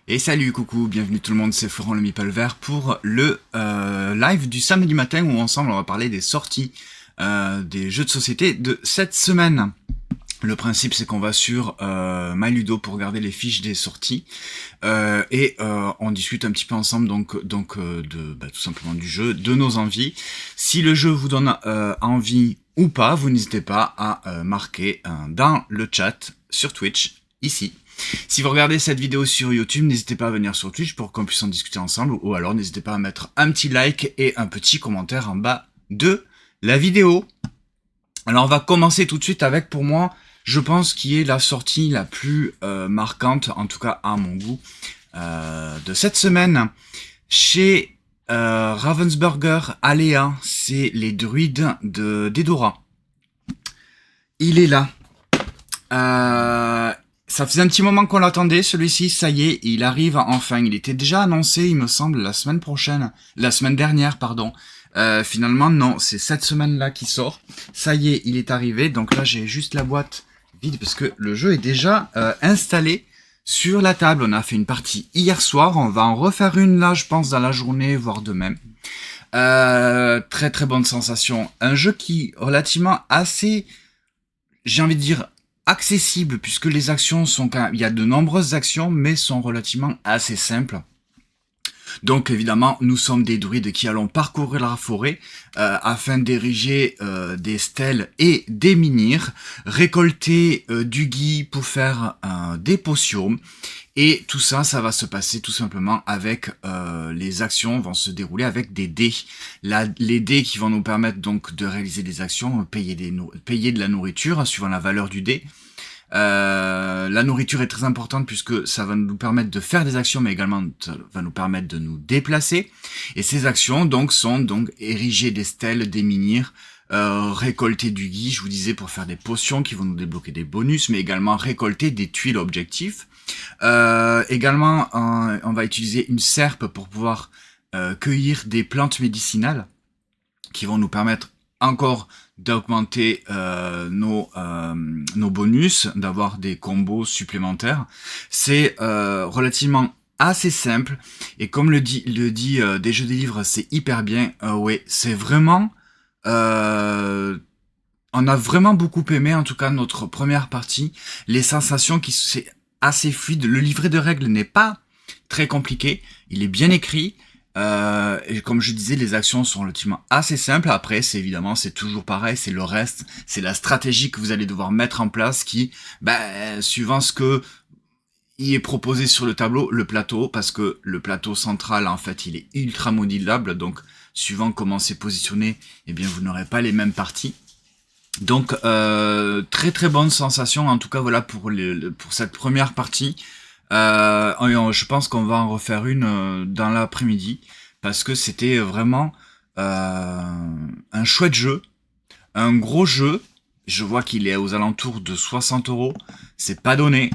Et salut, coucou, bienvenue tout le monde, c'est Florent le Meeple Vert pour le live du samedi matin où ensemble on va parler des sorties des jeux de société de cette semaine. Le principe c'est qu'on va sur MyLudo pour regarder les fiches des sorties et on discute un petit peu ensemble tout simplement du jeu, de nos envies. Si le jeu vous donne envie ou pas, vous n'hésitez pas à marquer dans le chat sur Twitch, ici. Si vous regardez cette vidéo sur YouTube, n'hésitez pas à venir sur Twitch pour qu'on puisse en discuter ensemble, ou alors n'hésitez pas à mettre un petit like et un petit commentaire en bas de la vidéo. Alors on va commencer tout de suite avec, pour moi, je pense qui est la sortie la plus marquante, en tout cas à mon goût, de cette semaine. Chez Ravensburger Alea, c'est les druides d'Edora. Il est là. Ça faisait un petit moment qu'on l'attendait, celui-ci, ça y est, il arrive enfin. Il était déjà annoncé, il me semble, la semaine dernière, pardon. Finalement, non, c'est cette semaine-là qui sort. Ça y est, il est arrivé. Donc là, j'ai juste la boîte vide parce que le jeu est déjà installé sur la table. On a fait une partie hier soir. On va en refaire une là, je pense, dans la journée, voire demain. Très très bonne sensation. Un jeu qui est relativement assez, j'ai envie de dire, accessible, puisque les actions sont quand même, il y a de nombreuses actions, mais sont relativement assez simples. Donc évidemment, nous sommes des druides qui allons parcourir la forêt afin d'ériger des stèles et des menhirs, récolter du gui pour faire des potions. Et tout ça, ça va se passer tout simplement avec les actions vont se dérouler avec des dés. Les dés qui vont nous permettre donc de réaliser des actions, payer de la nourriture suivant la valeur du dé. La nourriture est très importante puisque ça va nous permettre de faire des actions, mais également ça va nous permettre de nous déplacer. Et ces actions donc sont donc ériger des stèles, des menhirs, récolter du gui, je vous disais, pour faire des potions qui vont nous débloquer des bonus, mais également récolter des tuiles objectifs. Également, on va utiliser une serpe pour pouvoir cueillir des plantes médicinales qui vont nous permettre encore d'augmenter nos bonus, d'avoir des combos supplémentaires. C'est relativement assez simple, et comme le dit des jeux des livres, c'est hyper bien. Ouais, c'est vraiment... on a vraiment beaucoup aimé, en tout cas, notre première partie. Les sensations c'est assez fluide. Le livret de règles n'est pas très compliqué. Il est bien écrit. Et comme je disais, les actions sont relativement assez simples. Après, c'est toujours pareil. C'est le reste. C'est la stratégie que vous allez devoir mettre en place qui, suivant ce que il est proposé sur le tableau, le plateau, parce que le plateau central, en fait, il est ultra modulable. Donc, suivant comment c'est positionné, eh bien, vous n'aurez pas les mêmes parties. Donc très très bonne sensation, en tout cas voilà pour cette première partie. Je pense qu'on va en refaire une dans l'après-midi parce que c'était vraiment un chouette jeu, un gros jeu. Je vois qu'il est aux alentours de 60 €, c'est pas donné.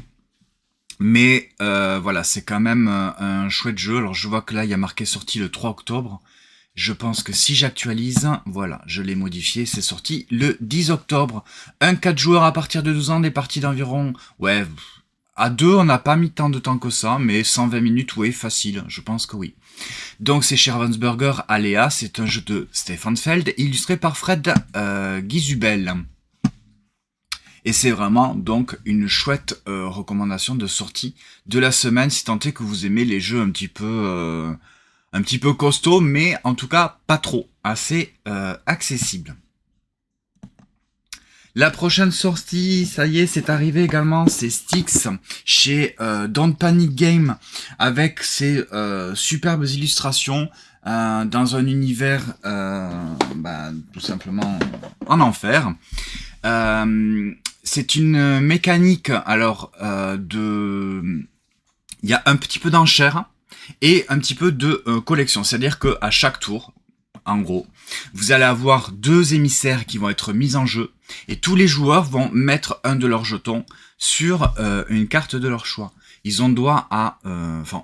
Mais voilà, c'est quand même un chouette jeu. Alors je vois que là il y a marqué sorti le 3 octobre. Je pense que si j'actualise, voilà, je l'ai modifié, c'est sorti le 10 octobre. Un 4 joueurs à partir de 12 ans, des parties d'environ, ouais, à 2, on n'a pas mis tant de temps que ça, mais 120 minutes, oui, facile, je pense que oui. Donc c'est chez Ravensburger Alea, c'est un jeu de Stefan Feld, illustré par Fred Gizubel. Et c'est vraiment donc une chouette recommandation de sortie de la semaine, si tant est que vous aimez les jeux un petit peu costaud, mais en tout cas pas trop, assez accessible. La prochaine sortie, ça y est, c'est arrivé également, c'est Styx chez Don't Panic Game, avec ses superbes illustrations dans un univers tout simplement en enfer. C'est une mécanique, alors il y a un petit peu d'enchère et un petit peu de collection, c'est-à-dire que à chaque tour, en gros, vous allez avoir 2 émissaires qui vont être mis en jeu et tous les joueurs vont mettre un de leurs jetons sur une carte de leur choix. Ils ont droit à,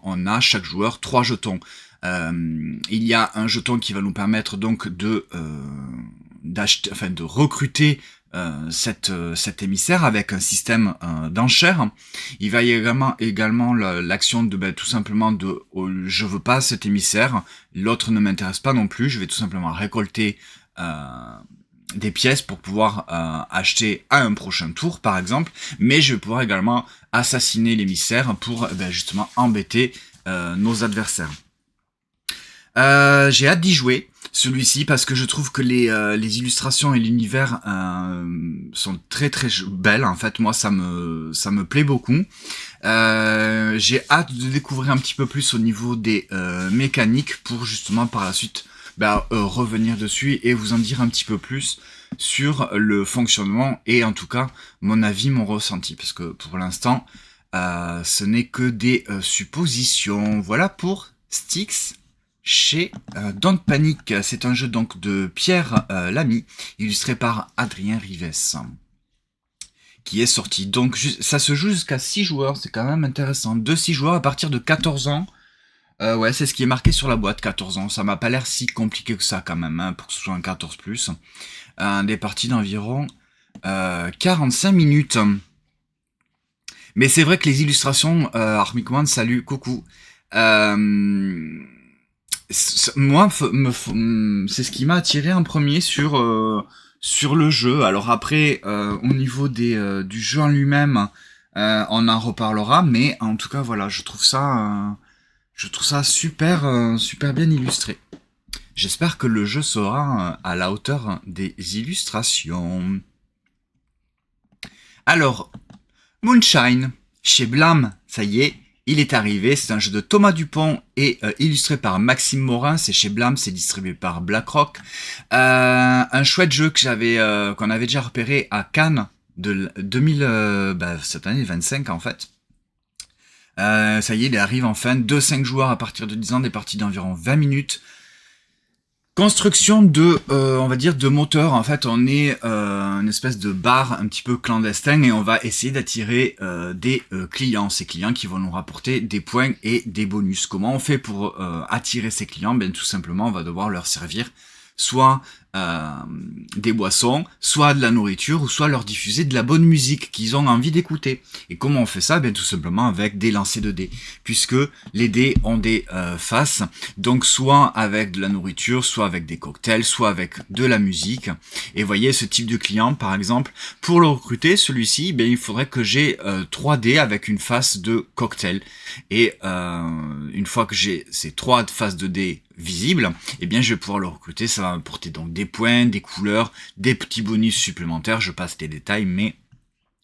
on a chaque joueur 3 jetons. Il y a un jeton qui va nous permettre donc de recruter cet émissaire avec un système d'enchères. Il va y également l'action de tout simplement de je veux pas cet émissaire, l'autre ne m'intéresse pas non plus, je vais tout simplement récolter des pièces pour pouvoir acheter à un prochain tour par exemple, mais je vais pouvoir également assassiner l'émissaire pour justement embêter nos adversaires. J'ai hâte d'y jouer, celui-ci, parce que je trouve que les illustrations et l'univers sont très très belles. En fait, moi, ça me plaît beaucoup. J'ai hâte de découvrir un petit peu plus au niveau des mécaniques pour justement par la suite revenir dessus et vous en dire un petit peu plus sur le fonctionnement et en tout cas mon avis, mon ressenti, parce que pour l'instant, ce n'est que des suppositions. Voilà pour Styx. Chez Don't Panic, c'est un jeu donc de Pierre Lamy, illustré par Adrien Rives, qui est sorti. Donc ça se joue jusqu'à 6 joueurs, c'est quand même intéressant. De 6 joueurs à partir de 14 ans. Ouais, c'est ce qui est marqué sur la boîte, 14 ans. Ça m'a pas l'air si compliqué que ça quand même, hein, pour que ce soit un 14+. Des parties d'environ 45 minutes. Mais c'est vrai que les illustrations, Armic One, salut, coucou. Moi, c'est ce qui m'a attiré en premier sur le jeu. Alors après, au niveau du jeu en lui-même, on en reparlera. Mais en tout cas, voilà, je trouve ça super super bien illustré. J'espère que le jeu sera à la hauteur des illustrations. Alors, Moonshine, chez Blam, ça y est. Il est arrivé, c'est un jeu de Thomas Dupont et illustré par Maxime Morin, c'est chez Blam, c'est distribué par BlackRock. Un chouette jeu que qu'on avait déjà repéré à Cannes de 2000, cette année 25 en fait. Ça y est, il arrive enfin, 2-5 joueurs à partir de 10 ans, des parties d'environ 20 minutes. Construction de, on va dire, de moteur. En fait, on est une espèce de bar un petit peu clandestin et on va essayer d'attirer des clients. Ces clients qui vont nous rapporter des points et des bonus. Comment on fait pour attirer ces clients? Ben tout simplement, on va devoir leur servir soit des boissons, soit de la nourriture, ou soit leur diffuser de la bonne musique qu'ils ont envie d'écouter. Et comment on fait ça? Ben tout simplement avec des lancers de dés, puisque les dés ont des faces, donc soit avec de la nourriture, soit avec des cocktails, soit avec de la musique. Et voyez, ce type de client, par exemple, pour le recruter, celui-ci, ben il faudrait que j'ai 3 dés avec une face de cocktail. Et une fois que j'ai ces 3 faces de dés visibles, eh bien je vais pouvoir le recruter. Ça va m'apporter donc des points, des couleurs, des petits bonus supplémentaires. Je passe les détails, mais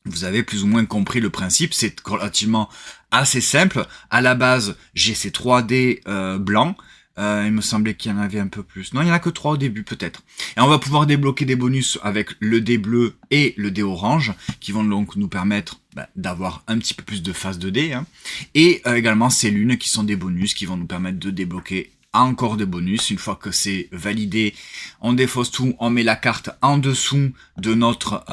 vous avez plus ou moins compris le principe. C'est relativement assez simple. À la base, j'ai ces 3 dés blancs. Il me semblait qu'il y en avait un peu plus. Non, il n'y en a que 3 au début peut-être. Et on va pouvoir débloquer des bonus avec le dé bleu et le dé orange, qui vont donc nous permettre d'avoir un petit peu plus de faces de dés. Hein. Et également ces lunes qui sont des bonus qui vont nous permettre de débloquer encore des bonus. Une fois que c'est validé, on défausse tout, on met la carte en dessous de notre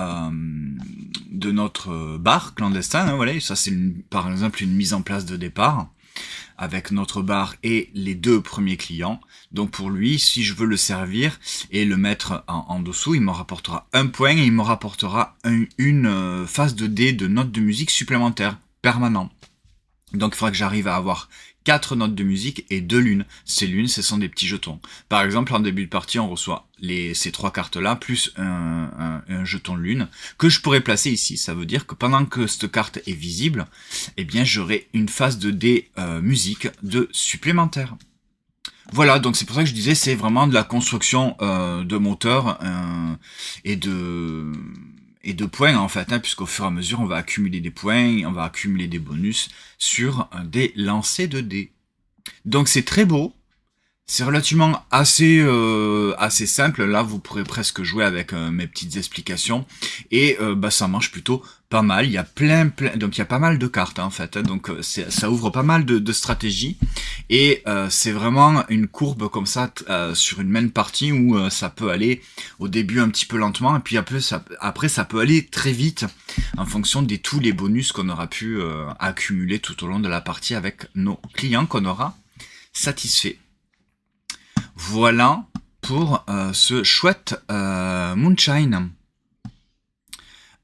bar clandestin. Hein, voilà, et ça c'est par exemple une mise en place de départ avec notre bar et les 2 premiers clients. Donc pour lui, si je veux le servir et le mettre en dessous, il me rapportera 1 point et il me rapportera une phase de dés de notes de musique supplémentaires permanent. Donc il faudra que j'arrive à avoir 4 notes de musique et 2 lunes. Ces lunes, ce sont des petits jetons. Par exemple, en début de partie, on reçoit ces 3 cartes-là, plus un jeton lune, que je pourrais placer ici. Ça veut dire que pendant que cette carte est visible, eh bien, j'aurai une phase de dés musique de supplémentaire. Voilà, donc c'est pour ça que je disais, c'est vraiment de la construction de moteur et de points en fait, hein, puisqu'au fur et à mesure on va accumuler des points, on va accumuler des bonus sur des lancers de dés. Donc c'est très beau, c'est relativement assez simple. Là vous pourrez presque jouer avec mes petites explications et ça marche plutôt pas mal. Il y a plein donc il y a pas mal de cartes hein, en fait, hein, donc ça ouvre pas mal de stratégies et c'est vraiment une courbe comme ça sur une même partie où ça peut aller au début un petit peu lentement et puis après ça peut aller très vite en fonction de tous les bonus qu'on aura pu accumuler tout au long de la partie avec nos clients qu'on aura satisfaits. Voilà pour ce chouette Moonshine.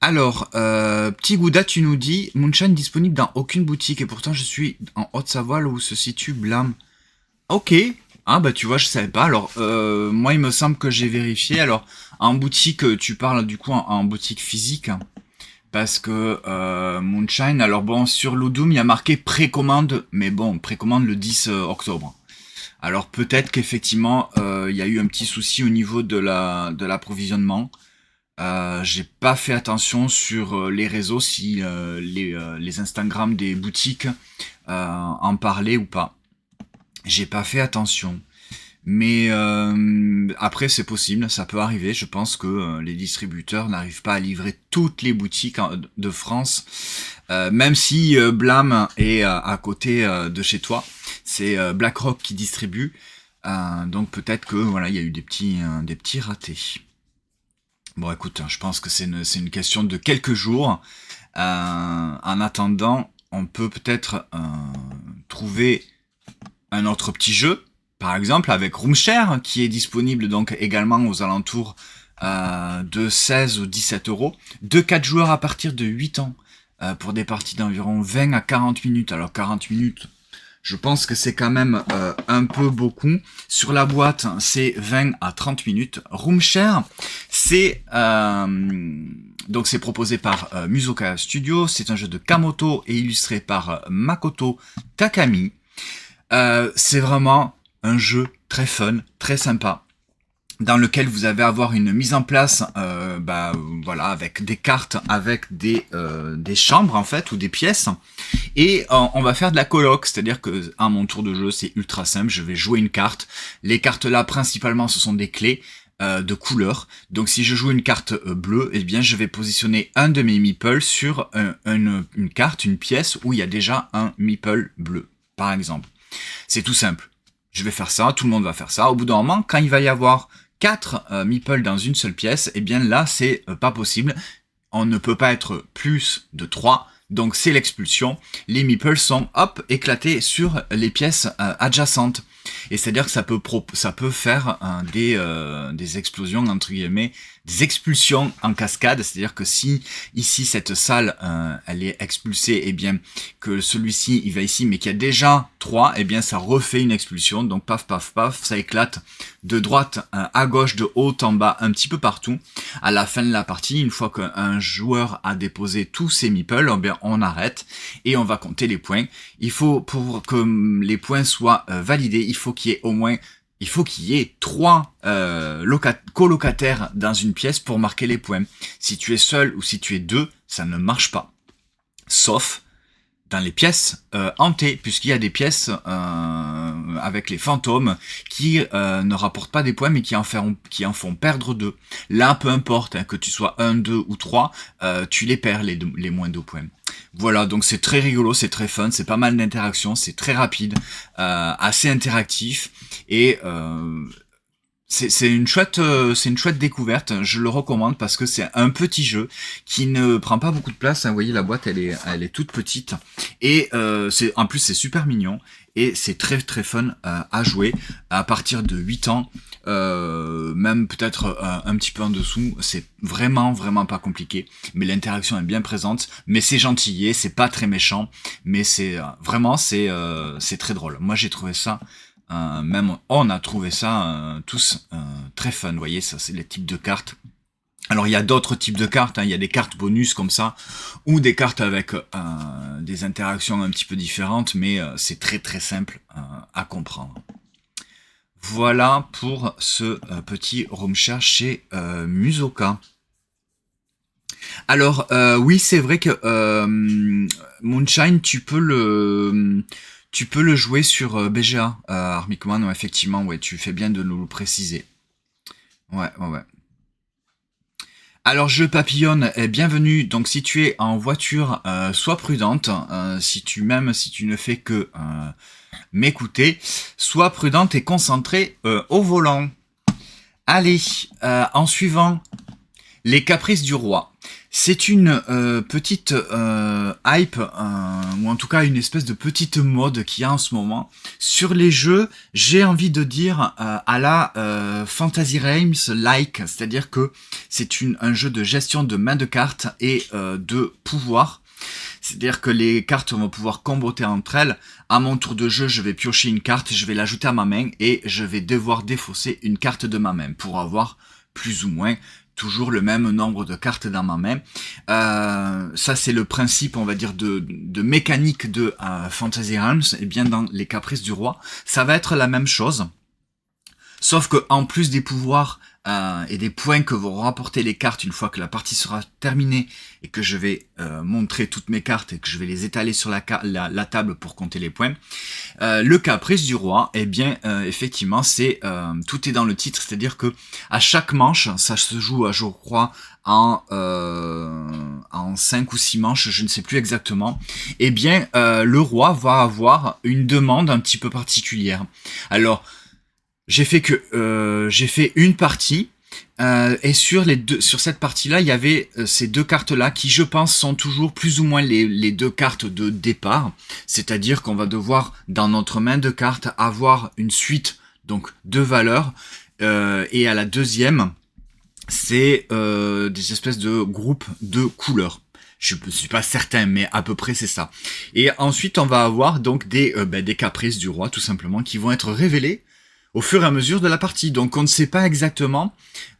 Alors, petit Gouda, tu nous dis, Moonshine disponible dans aucune boutique et pourtant je suis en Haute-Savoie là où se situe Blam. Ok. Ah bah tu vois, je savais pas. Alors, moi il me semble que j'ai vérifié. Alors, en boutique, tu parles du coup en boutique physique. Parce que Moonshine, alors bon, sur Ludum, il y a marqué précommande, mais bon, précommande le 10 octobre. Alors peut-être qu'effectivement, il y a eu un petit souci au niveau de l'approvisionnement. J'ai pas fait attention sur les réseaux si les Instagram des boutiques en parlaient ou pas. J'ai pas fait attention. Mais après c'est possible, ça peut arriver. Je pense que les distributeurs n'arrivent pas à livrer toutes les boutiques de France, même si Blam est à côté de chez toi. C'est BlackRock qui distribue, donc peut-être que voilà il y a eu des petits ratés. Bon écoute, je pense que c'est une question de quelques jours. En attendant, on peut peut-être trouver un autre petit jeu, par exemple avec Roomshare, qui est disponible donc également aux alentours de 16 ou 17 euros, de 4 joueurs à partir de 8 ans, pour des parties d'environ 20 à 40 minutes. Alors 40 minutes, je pense que c'est quand même un peu beaucoup. Sur la boîte, c'est 20 à 30 minutes. Roomshare, c'est donc c'est proposé par Musoka Studio. C'est un jeu de Kamoto et illustré par Makoto Takami. C'est vraiment un jeu très fun, très sympa, dans lequel vous allez avoir une mise en place, voilà, avec des cartes, avec des chambres en fait ou des pièces, et on va faire de la coloc, c'est-à-dire que à mon tour de jeu c'est ultra simple, je vais jouer une carte. Les cartes là principalement ce sont des clés de couleur. Donc si je joue une carte bleue, eh bien je vais positionner un de mes meeples sur une carte, une pièce où il y a déjà un meeple bleu, par exemple. C'est tout simple. Je vais faire ça, tout le monde va faire ça. Au bout d'un moment, quand il va y avoir 4 meeples dans une seule pièce, eh bien là, c'est pas possible. On ne peut pas être plus de 3. Donc c'est l'expulsion. Les meeples sont hop éclatés sur les pièces adjacentes. Et c'est-à-dire que ça peut faire des explosions entre guillemets, des expulsions en cascade. C'est-à-dire que si ici cette salle elle est expulsée, et bien que celui-ci il va ici, mais qu'il y a déjà 3, et bien ça refait une expulsion. Donc paf paf paf, ça éclate de droite à gauche, de haut en bas, un petit peu partout. À la fin de la partie, une fois qu'un joueur a déposé tous ses meeples, eh bien on arrête et on va compter les points. Il faut, pour que les points soient validés, il faut qu'il y ait 3 colocataires dans une pièce pour marquer les points. Si tu es seul ou si tu es 2, ça ne marche pas. Sauf dans les pièces hantées, puisqu'il y a des pièces avec les fantômes qui ne rapportent pas des points, mais qui en font perdre 2. Là, peu importe, hein, que tu sois 1, 2 ou 3, tu les perds, les moins 2 points. Voilà, donc c'est très rigolo, c'est très fun, c'est pas mal d'interactions, c'est très rapide, assez interactif, et c'est une chouette découverte. Je le recommande parce que c'est un petit jeu qui ne prend pas beaucoup de place. Vous voyez, la boîte elle est toute petite et en plus c'est super mignon et c'est très très fun à jouer à partir de 8 ans, même peut-être un petit peu en dessous. C'est vraiment pas compliqué, mais l'interaction est bien présente. Mais c'est gentillé, c'est pas très méchant, mais c'est vraiment c'est très drôle. Moi j'ai trouvé ça. Même on a trouvé ça tous très fun, vous voyez, ça c'est les types de cartes. Alors il y a d'autres types de cartes, hein. Il y a des cartes bonus comme ça, ou des cartes avec des interactions un petit peu différentes, mais c'est très très simple à comprendre. Voilà pour ce petit Roomshare chez Musoka. Alors oui, c'est vrai que Moonshine, tu peux le jouer sur BGA, Armicman, ouais, effectivement, ouais, tu fais bien de nous le préciser. Ouais. Alors, je papillonne, bienvenue. Donc, si tu es en voiture, sois prudente. Si tu ne fais que m'écouter, sois prudente et concentrée au volant. Allez, en suivant, les caprices du roi. C'est une petite hype, ou en tout cas une espèce de petite mode qu'il y a en ce moment sur les jeux, j'ai envie de dire à la Fantasy Realms-like, c'est-à-dire que c'est un jeu de gestion de main de cartes et de pouvoir. C'est-à-dire que les cartes vont pouvoir comboter entre elles. À mon tour de jeu, je vais piocher une carte, je vais l'ajouter à ma main et je vais devoir défausser une carte de ma main pour avoir plus ou moins toujours le même nombre de cartes dans ma main. Ça, c'est le principe, on va dire, de mécanique de Fantasy Realms. Et bien, dans les Caprices du Roi, ça va être la même chose. Sauf que en plus des pouvoirs et des points que vont rapporter les cartes une fois que la partie sera terminée et que je vais montrer toutes mes cartes et que je vais les étaler sur la table pour compter les points, le Caprice du Roi, eh bien effectivement c'est tout est dans le titre, c'est-à-dire que à chaque manche, ça se joue je crois en 5 ou 6 manches, je ne sais plus exactement, eh bien le roi va avoir une demande un petit peu particulière. Alors j'ai fait une partie et sur cette partie-là, il y avait ces deux cartes-là qui, je pense, sont toujours plus ou moins les deux cartes de départ. C'est-à-dire qu'on va devoir, dans notre main de cartes, avoir une suite donc de valeurs et à la deuxième, c'est des espèces de groupes de couleurs. Je ne suis pas certain, mais à peu près c'est ça. Et ensuite, on va avoir donc des caprices du roi, tout simplement, qui vont être révélés au fur et à mesure de la partie. Donc on ne sait pas exactement,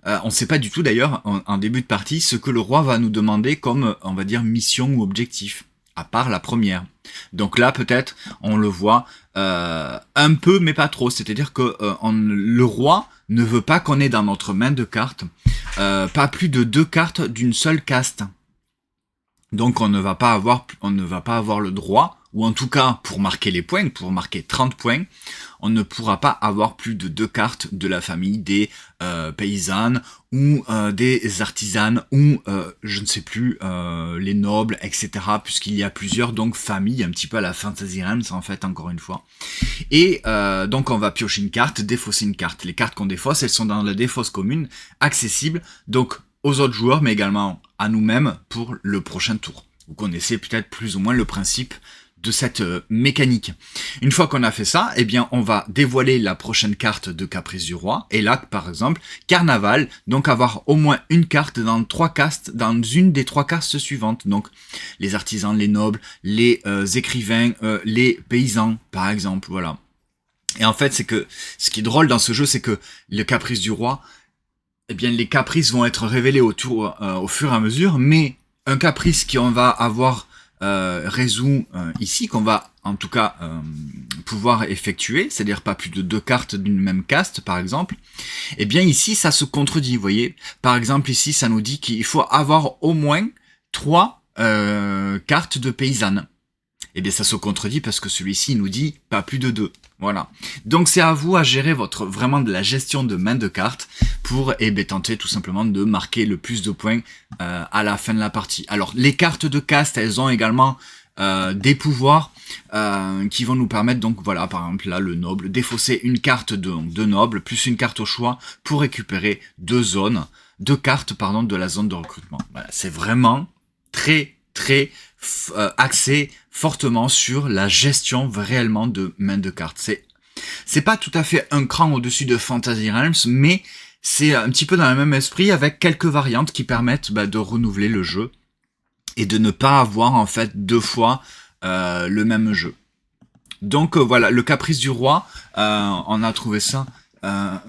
on ne sait pas du tout d'ailleurs en début de partie ce que le roi va nous demander comme, on va dire, mission ou objectif, à part la première. Donc là peut-être on le voit un peu mais pas trop, c'est-à-dire que le roi ne veut pas qu'on ait dans notre main de cartes pas plus de 2 cartes d'une seule caste. Donc on ne va pas avoir le droit, ou en tout cas pour marquer les points, pour marquer 30 points, on ne pourra pas avoir plus de 2 cartes de la famille des paysannes ou des artisanes ou je ne sais plus les nobles, etc. Puisqu'il y a plusieurs donc familles, un petit peu à la Fantasy Realms en fait, encore une fois. Et donc on va piocher une carte, défausser une carte. Les cartes qu'on défausse, elles sont dans la défausse commune, accessible donc aux autres joueurs, mais également à nous-mêmes pour le prochain tour. Vous connaissez peut-être plus ou moins le principe de cette mécanique. Une fois qu'on a fait ça, eh bien, on va dévoiler la prochaine carte de Caprice du Roi. Et là, par exemple, Carnaval, donc avoir au moins une carte dans dans une des 3 castes suivantes. Donc, les artisans, les nobles, les écrivains, les paysans, par exemple, voilà. Et en fait, c'est que, ce qui est drôle dans ce jeu, c'est que le Caprice du Roi, eh bien, les caprices vont être révélés au fur et à mesure, mais un caprice qu'on va avoir résolu ici, qu'on va en tout cas pouvoir effectuer, c'est-à-dire pas plus de 2 cartes d'une même caste, par exemple, eh bien ici, ça se contredit, vous voyez. Par exemple, ici, ça nous dit qu'il faut avoir au moins 3 cartes de paysannes. Eh bien, ça se contredit parce que celui-ci nous dit pas plus de 2. Voilà. Donc, c'est à vous à gérer vraiment de la gestion de main de cartes pour tenter tout simplement de marquer le plus de points à la fin de la partie. Alors, les cartes de caste, elles ont également des pouvoirs qui vont nous permettre, donc voilà, par exemple là, le noble, défausser une carte de noble plus une carte au choix pour récupérer 2 cartes de la zone de recrutement. Voilà, c'est vraiment très axé fortement sur la gestion réellement de main de cartes. C'est pas tout à fait un cran au-dessus de Fantasy Realms, mais c'est un petit peu dans le même esprit avec quelques variantes qui permettent de renouveler le jeu et de ne pas avoir en fait 2 fois le même jeu. Donc voilà, le Caprice du Roi, on a trouvé ça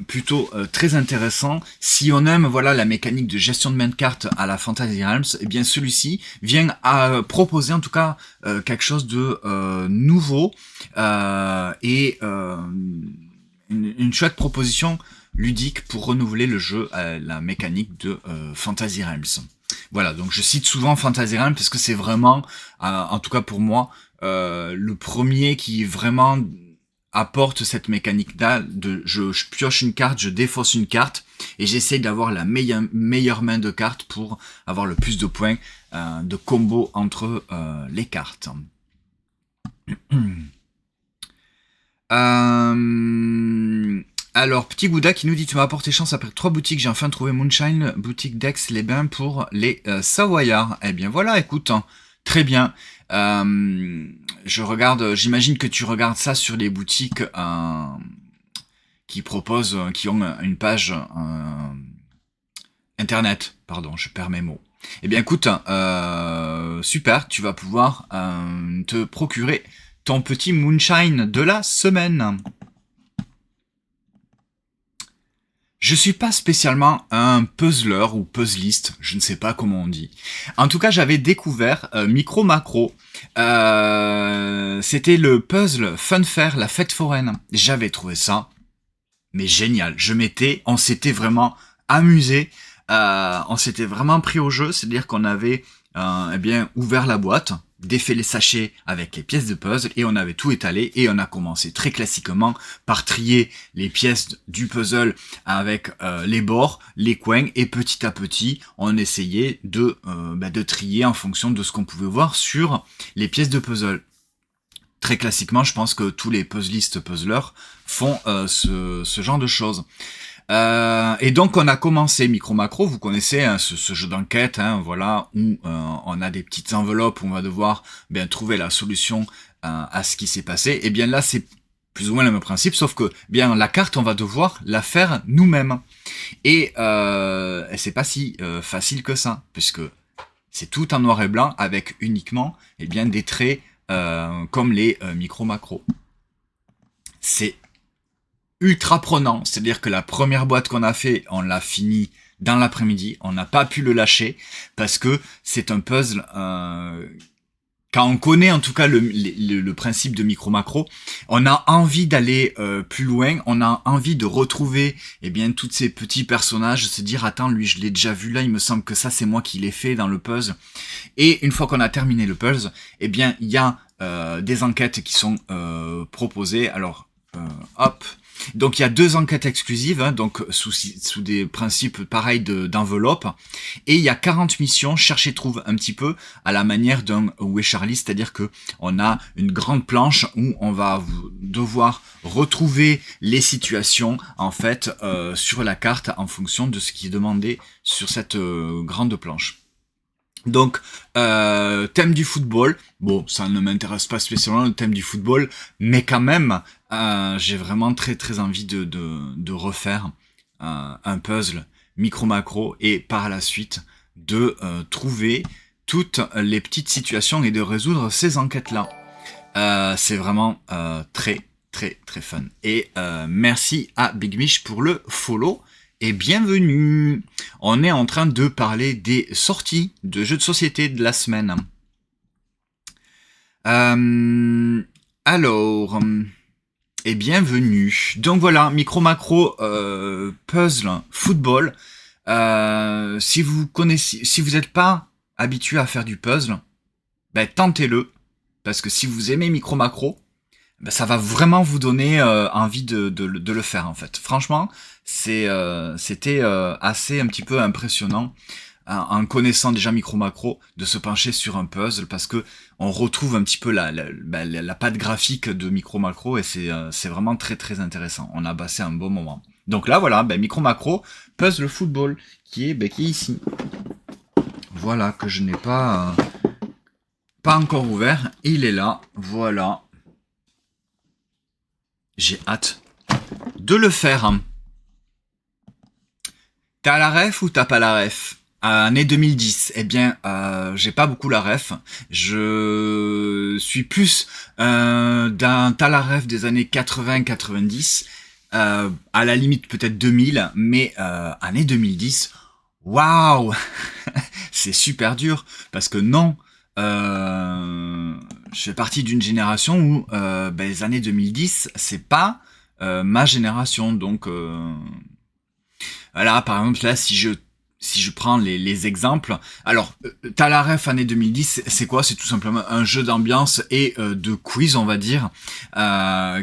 plutôt très intéressant. Si on aime voilà la mécanique de gestion de main de cartes à la Fantasy Realms, eh bien celui-ci vient à proposer en tout cas quelque chose de nouveau et une chouette proposition ludique pour renouveler le jeu à la mécanique de Fantasy Realms. Voilà, donc je cite souvent Fantasy Realms parce que c'est vraiment, en tout cas pour moi, le premier qui vraiment apporte cette mécanique-là de je pioche une carte, je défausse une carte et j'essaye d'avoir la meilleure main de cartes pour avoir le plus de points de combo entre les cartes. Alors, Petit Gouda qui nous dit, tu m'as apporté chance après 3 boutiques, j'ai enfin trouvé Moonshine, boutique d'Aix-les-Bains pour les Savoyards. Eh bien voilà, écoute, hein, très bien. Je regarde, j'imagine que tu regardes ça sur les boutiques qui proposent, qui ont une page internet. Pardon, je perds mes mots. Eh bien écoute, super, tu vas pouvoir te procurer ton petit Moonshine de la semaine. Je suis pas spécialement un puzzler ou puzzliste, je ne sais pas comment on dit. En tout cas, j'avais découvert Micro Macro. C'était le puzzle Funfair, la fête foraine. J'avais trouvé ça, mais génial. On s'était vraiment amusé. On s'était vraiment pris au jeu, c'est-à-dire qu'on avait eh bien ouvert la boîte, défait les sachets avec les pièces de puzzle et on avait tout étalé et on a commencé très classiquement par trier les pièces du puzzle avec les bords, les coins et petit à petit on essayait de trier en fonction de ce qu'on pouvait voir sur les pièces de puzzle. Très classiquement, je pense que tous les puzzlistes puzzlers font ce genre de choses. Et donc on a commencé Micro Macro, vous connaissez hein, ce jeu d'enquête, hein, voilà, où on a des petites enveloppes où on va devoir trouver la solution à ce qui s'est passé. Et bien là c'est plus ou moins le même principe, sauf que bien la carte on va devoir la faire nous-mêmes. Et c'est pas si facile que ça, puisque c'est tout en noir et blanc avec uniquement des traits comme les Micro Macro. C'est ultra prenant, c'est-à-dire que la première boîte qu'on a fait, on l'a fini dans l'après-midi, on n'a pas pu le lâcher parce que c'est un puzzle quand on connaît en tout cas le principe de Micro Macro, on a envie d'aller plus loin, on a envie de retrouver tous ces petits personnages, se dire attends lui je l'ai déjà vu là, il me semble que ça c'est moi qui l'ai fait dans le puzzle. Et une fois qu'on a terminé le puzzle, il y a des enquêtes qui sont proposées. Alors hop. Donc il y a 2 enquêtes exclusives, hein, donc sous des principes pareils d'enveloppe, et il y a 40 missions, cherche et trouve un petit peu à la manière d'un Où est Charlie, c'est-à-dire que on a une grande planche où on va devoir retrouver les situations en fait sur la carte en fonction de ce qui est demandé sur cette grande planche. Donc, thème du football, bon, ça ne m'intéresse pas spécialement le thème du football, mais quand même, j'ai vraiment très très envie de refaire un puzzle micro-macro et par la suite de trouver toutes les petites situations et de résoudre ces enquêtes-là. C'est vraiment très très très fun. Et merci à Big Mish pour le follow. Et bienvenue. On est en train de parler des sorties de jeux de société de la semaine. Alors, et bienvenue. Donc voilà, Micro Macro puzzle football. Si vous n'êtes pas habitué à faire du puzzle, tentez-le parce que si vous aimez Micro Macro, ça va vraiment vous donner envie de le faire en fait. Franchement, c'était assez un petit peu impressionnant en connaissant déjà Micro Macro de se pencher sur un puzzle parce que on retrouve un petit peu la patte graphique de Micro Macro et c'est vraiment très très intéressant. On a passé un bon moment. Donc là voilà, Micro Macro puzzle football qui est ici. Voilà que je n'ai pas encore ouvert. Il est là. Voilà. J'ai hâte de le faire. T'as la ref ou t'as pas la ref? Année 2010, j'ai pas beaucoup la ref. Je suis plus d'un t'as la ref des années 80-90, à la limite peut-être 2000, mais année 2010, waouh, c'est super dur parce que non. Je fais partie d'une génération où les années 2010, c'est pas ma génération. Donc voilà, par exemple là, si je prends les exemples, alors t'as la ref année 2010, c'est quoi? C'est tout simplement un jeu d'ambiance et de quiz, on va dire,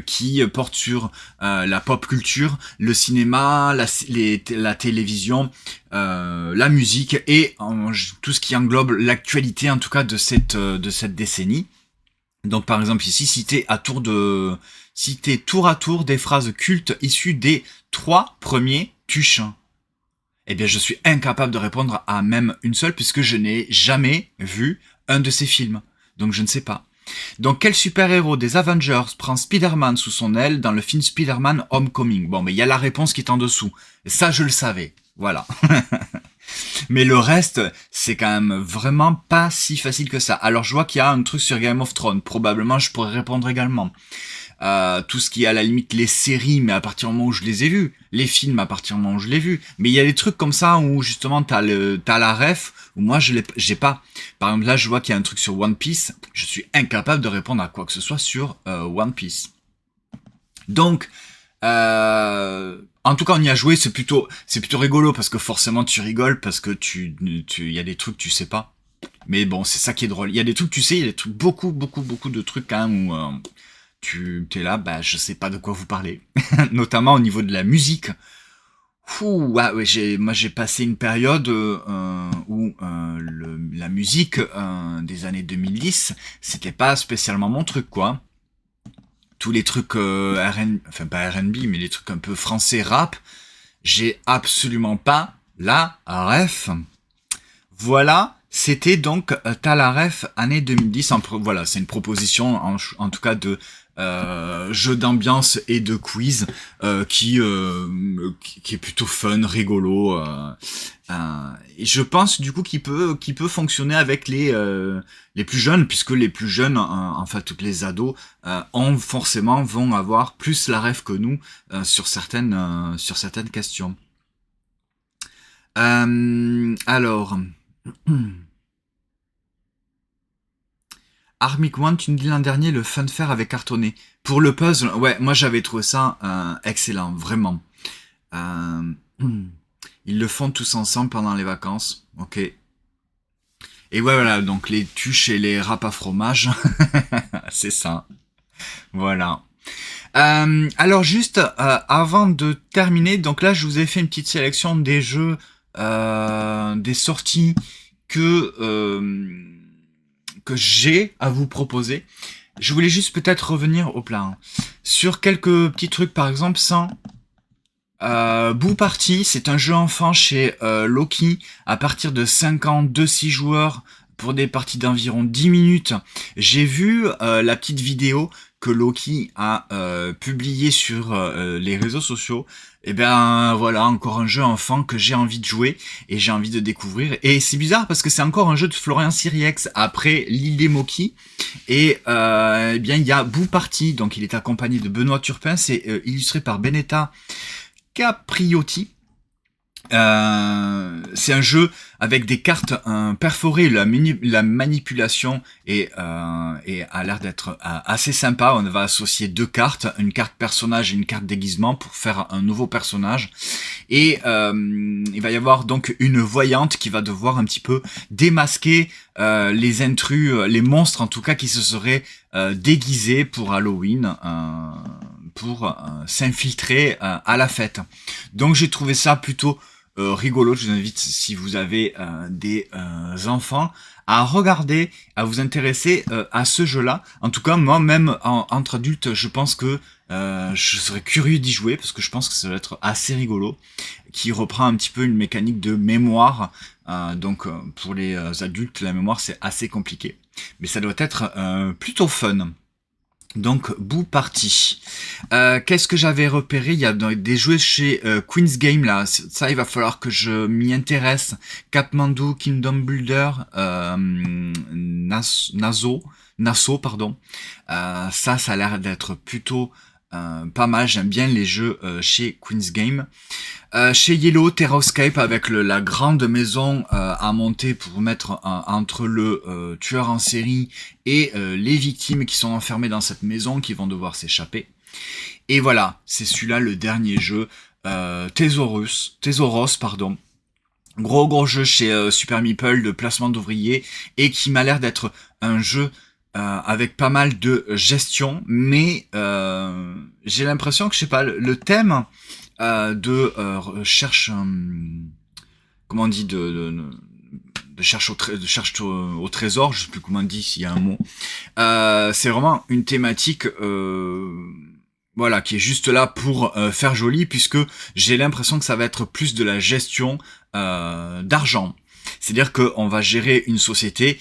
qui porte sur la pop culture, le cinéma, la télévision, la musique et tout ce qui englobe l'actualité en tout cas de cette décennie. Donc par exemple ici, citer tour à tour des phrases cultes issues des 3 premiers Tuches. Eh bien, je suis incapable de répondre à même une seule puisque je n'ai jamais vu un de ces films. Donc je ne sais pas. Donc quel super-héros des Avengers prend Spider-Man sous son aile dans le film Spider-Man Homecoming? Bon, mais il y a la réponse qui est en dessous. Ça, je le savais. Voilà. Mais le reste, c'est quand même vraiment pas si facile que ça. Alors je vois qu'il y a un truc sur Game of Thrones. Probablement, je pourrais répondre également. Tout ce qui est à la limite les séries, mais à partir du moment où je les ai vus, les films à partir du moment où je les ai vus. Mais il y a des trucs comme ça où justement t'as la ref, où moi j'ai pas. Par exemple là je vois qu'il y a un truc sur One Piece, je suis incapable de répondre à quoi que ce soit sur One Piece. Donc en tout cas on y a joué, c'est plutôt rigolo parce que forcément tu rigoles parce que il y a des trucs tu sais pas. Mais bon, c'est ça qui est drôle. Il y a des trucs tu sais, il y a des trucs beaucoup de trucs quand même où tu t'es là, bah je sais pas de quoi vous parlez, notamment au niveau de la musique. Fou, ouais, moi j'ai passé une période où la musique des années 2010, c'était pas spécialement mon truc quoi. Tous les trucs enfin pas R&B, mais les trucs un peu français rap, j'ai absolument pas la ref. Voilà, c'était donc t'as la ref année 2010. Voilà, c'est une proposition en tout cas de jeu d'ambiance et de quiz qui est plutôt fun, rigolo. Et je pense du coup qu'il peut fonctionner avec les plus jeunes, puisque les plus jeunes, enfin toutes les ados, vont avoir plus la ref que nous sur certaines questions. Alors. Armic One, tu me dis l'an dernier, le funfair avait cartonné. Pour le puzzle, ouais, moi j'avais trouvé ça excellent, vraiment. Euh, ils le font tous ensemble pendant les vacances, ok. Et ouais, voilà, donc les tuches et les râpes à fromage, c'est ça, voilà. Alors juste, avant de terminer, donc là je vous ai fait une petite sélection des jeux, des sorties que... que j'ai à vous proposer. Je voulais juste peut-être revenir au plan sur quelques petits trucs, par exemple sans Boo Party, c'est un jeu enfant chez Loki à partir de 5 ans, 2-6 joueurs pour des parties d'environ 10 minutes. J'ai vu la petite vidéo que Loki a publiée sur les réseaux sociaux. Et ben voilà, encore un jeu enfant que j'ai envie de jouer et j'ai envie de découvrir. Et c'est bizarre parce que c'est encore un jeu de Florian Siriex après L'île des Moquis. Et eh bien il y a Boo Party, donc il est accompagné de Benoît Turpin, c'est illustré par Benetta Capriotti. C'est un jeu avec des cartes perforées, la manipulation a l'air d'être assez sympa. On va associer 2 cartes, une carte personnage et une carte déguisement pour faire un nouveau personnage. Et il va y avoir donc une voyante qui va devoir un petit peu démasquer les intrus, les monstres en tout cas qui se seraient déguisés pour Halloween. Pour s'infiltrer à la fête. Donc j'ai trouvé ça plutôt rigolo. Je vous invite, si vous avez des enfants, à regarder, à vous intéresser à ce jeu-là. En tout cas, moi, même entre adultes, je pense que je serais curieux d'y jouer parce que je pense que ça va être assez rigolo, qui reprend un petit peu une mécanique de mémoire. Donc pour les adultes, la mémoire c'est assez compliqué, mais ça doit être plutôt fun. Donc, Boo Party. Qu'est-ce que j'avais repéré? Il y a des jeux chez Queen's Game, là. Ça, il va falloir que je m'y intéresse. Kathmandu, Kingdom Builder, Nassau, pardon. Ça a l'air d'être plutôt pas mal. J'aime bien les jeux chez Queen's Game. Chez Yellow, Terrascape avec la grande maison à monter pour mettre entre le tueur en série et les victimes qui sont enfermées dans cette maison qui vont devoir s'échapper. Et voilà, c'est celui-là le dernier jeu, Thesaurus, pardon. Gros jeu chez Super Meeple de placement d'ouvriers et qui m'a l'air d'être un jeu avec pas mal de gestion, mais j'ai l'impression que je sais pas le thème de recherche, comment on dit, de cherche au trésor, je sais plus comment on dit s'il y a un mot, C'est vraiment une thématique voilà, qui est juste là pour faire joli, puisque j'ai l'impression que ça va être plus de la gestion d'argent. C'est-à-dire qu'on va gérer une société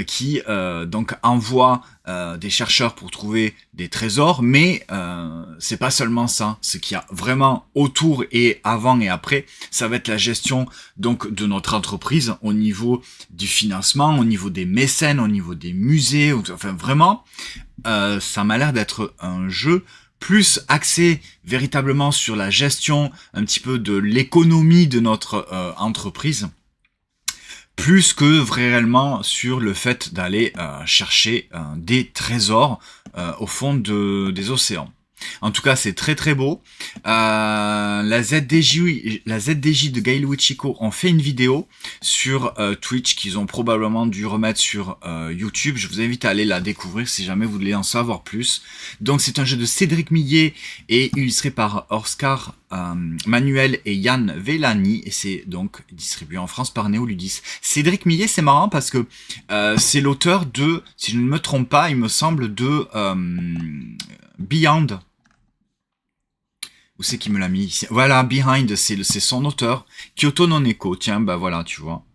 qui donc envoie des chercheurs pour trouver des trésors, mais c'est pas seulement ça. Ce qu'il y a vraiment autour et avant et après, ça va être la gestion donc de notre entreprise au niveau du financement, au niveau des mécènes, au niveau des musées, enfin vraiment, ça m'a l'air d'être un jeu plus axé véritablement sur la gestion un petit peu de l'économie de notre entreprise, plus que réellement sur le fait d'aller chercher des trésors au fond des océans. En tout cas, c'est très très beau. La ZDJ de Gaël Wichiko ont fait une vidéo sur Twitch qu'ils ont probablement dû remettre sur YouTube. Je vous invite à aller la découvrir si jamais vous voulez en savoir plus. Donc c'est un jeu de Cédric Millet et illustré par Oscar Manuel et Yann Vellani, et c'est donc distribué en France par Néoludis. Cédric Millet, c'est marrant parce que c'est l'auteur de, si je ne me trompe pas, il me semble, de Beyond. Où c'est qui me l'a mis ici? Voilà, Behind, c'est son auteur. Kyoto no Neko, tiens, bah voilà, tu vois.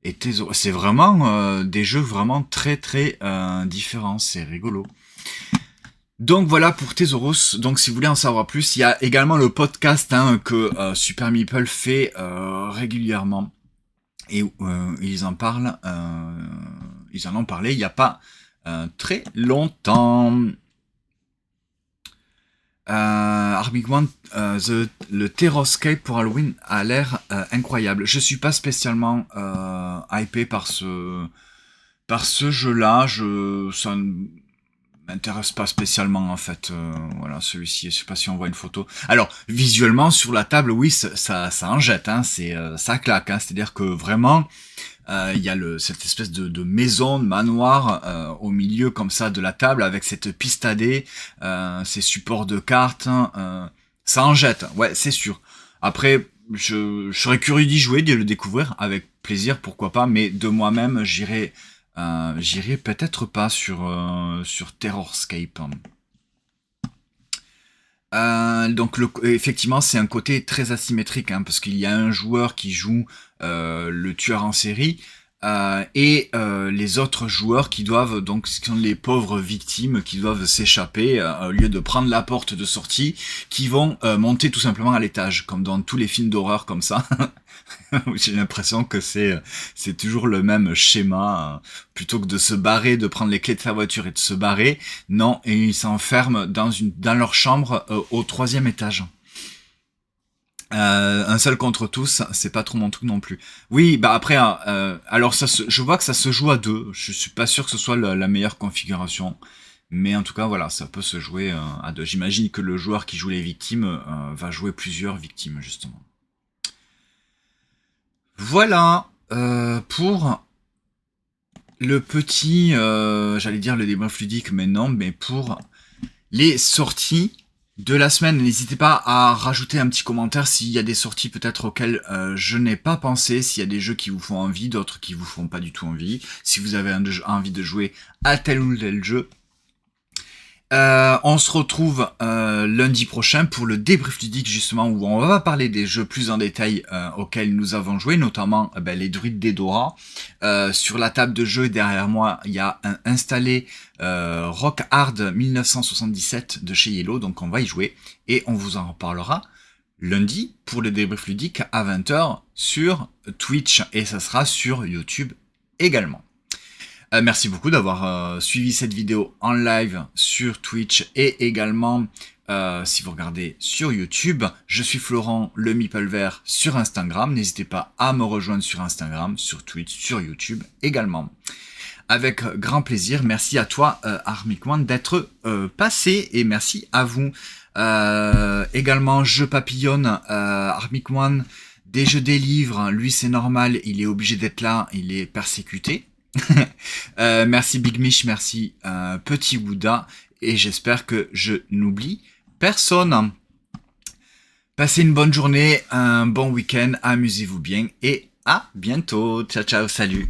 Et c'est vraiment des jeux vraiment très très différents, c'est rigolo. Donc voilà pour Thésaurus. Donc si vous voulez en savoir plus, il y a également le podcast que Super Meeple fait régulièrement. Et ils en parlent, ils en ont parlé il n'y a pas très longtemps. Armic One, le Terrorscape pour Halloween a l'air incroyable. Je suis pas spécialement hypé par ce jeu-là. Ça ne m'intéresse pas spécialement en fait. Voilà, celui-ci. Je sais pas si on voit une photo. Alors visuellement sur la table, oui, ça en jette. Hein, ça claque. Hein, c'est-à-dire que vraiment. Il y a cette espèce de maison, de manoir au milieu comme ça de la table avec cette piste à dés, ces supports de cartes, ça en jette, ouais c'est sûr. Après, je serais curieux d'y jouer, de le découvrir avec plaisir, pourquoi pas, mais de moi-même j'irai peut-être pas sur Terrorscape. Donc effectivement c'est un côté très asymétrique parce qu'il y a un joueur qui joue le tueur en série et les autres joueurs qui doivent donc ce sont les pauvres victimes qui doivent s'échapper au lieu de prendre la porte de sortie, qui vont monter tout simplement à l'étage comme dans tous les films d'horreur comme ça. J'ai l'impression que c'est toujours le même schéma. Plutôt que de se barrer, de prendre les clés de sa voiture et de se barrer, non, et ils s'enferment dans leur chambre au 3e étage. Un seul contre tous, c'est pas trop mon truc non plus. Oui, bah après, alors je vois que ça se joue à 2. Je suis pas sûr que ce soit la meilleure configuration. Mais en tout cas, voilà, ça peut se jouer à 2. J'imagine que le joueur qui joue les victimes va jouer plusieurs victimes, justement. Voilà pour le petit, j'allais dire le débrief ludique, mais non, mais pour les sorties de la semaine. N'hésitez pas à rajouter un petit commentaire s'il y a des sorties peut-être auxquelles je n'ai pas pensé, s'il y a des jeux qui vous font envie, d'autres qui vous font pas du tout envie, si vous avez envie de jouer à tel ou tel jeu. On se retrouve lundi prochain pour le débrief ludique justement où on va parler des jeux plus en détail auxquels nous avons joué, notamment les druides d'Edora. Sur la table de jeu derrière moi il y a installé Rock Hard 1977 de chez Yellow, donc on va y jouer et on vous en reparlera lundi pour le débrief ludique à 20h sur Twitch et ça sera sur YouTube également. Merci beaucoup d'avoir suivi cette vidéo en live sur Twitch et également si vous regardez sur YouTube. Je suis Florent le Meeple Vert sur Instagram. N'hésitez pas à me rejoindre sur Instagram, sur Twitch, sur YouTube également. Avec grand plaisir. Merci à toi Armic One d'être passé et merci à vous. Également Je Papillonne, Armic One, des jeux des livres. Lui c'est normal, il est obligé d'être là, il est persécuté. Merci Big Mish, merci Petit Bouddha et j'espère que je n'oublie personne. Passez une bonne journée, un bon week-end, amusez-vous bien et à bientôt. Ciao ciao, salut.